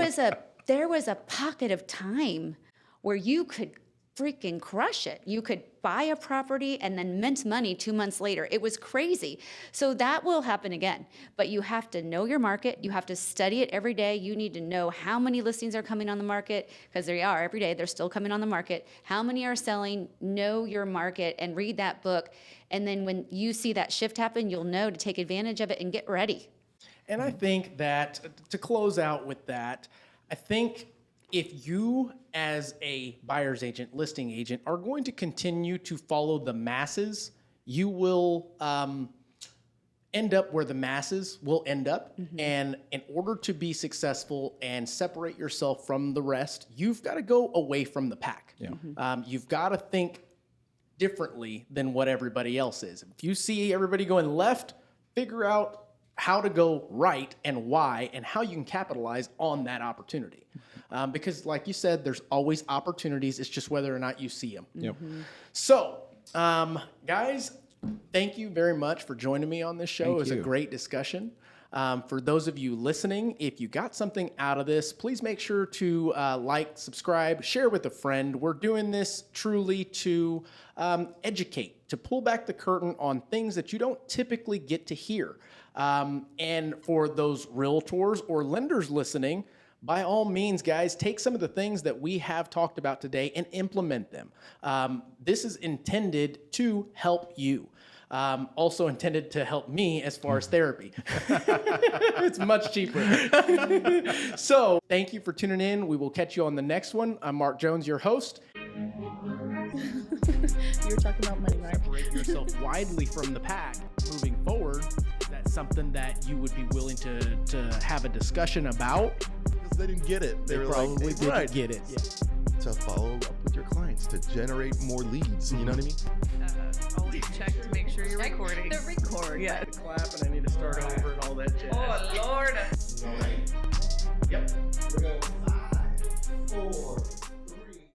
S4: was a pocket of time where you could freaking crush it. You could buy a property and then mint money 2 months later. It was crazy. So that will happen again. But you have to know your market. You have to study it every day. You need to know how many listings are coming on the market, because they are every day. They're still coming on the market. How many are selling? Know your market and read that book. And then when you see that shift happen, you'll know to take advantage of it and get ready.
S2: And I think that to close out with that, I think if you as a buyer's agent, listing agent, are going to continue to follow the masses, you will end up where the masses will end up. And in order to be successful and separate yourself from the rest, you've got to go away from the pack. You've got to think differently than what everybody else is. If you see everybody going left, figure out how to go right and why, and how you can capitalize on that opportunity. Because like you said, there's always opportunities. It's just whether or not you see them. So, guys, thank you very much for joining me on this show. It was a great discussion. For those of you listening, if you got something out of this, please make sure to like, subscribe, share with a friend. We're doing this truly to educate, to pull back the curtain on things that you don't typically get to hear. And for those realtors or lenders listening, by all means, guys, take some of the things that we have talked about today and implement them. This is intended to help you. Also intended to help me as far as therapy. It's much cheaper. So thank you for tuning in. We will catch you on the next one. I'm Mark Jones, your host.
S1: You were talking about money, right?
S2: Separate yourself widely from the pack moving forward. Is that something that you would be willing to have a discussion about?
S3: Because they didn't get it. They were
S2: Probably
S3: like,
S2: didn't
S3: right,
S2: get it. Yeah.
S3: to follow up with your clients, to generate more leads. You know what I mean?
S1: Always check to make sure you're recording.
S6: The record.
S1: Yeah.
S2: Clap and I need to start over and all that jazz.
S1: Oh, Lord.
S2: Yep. Here we go. 5, 4,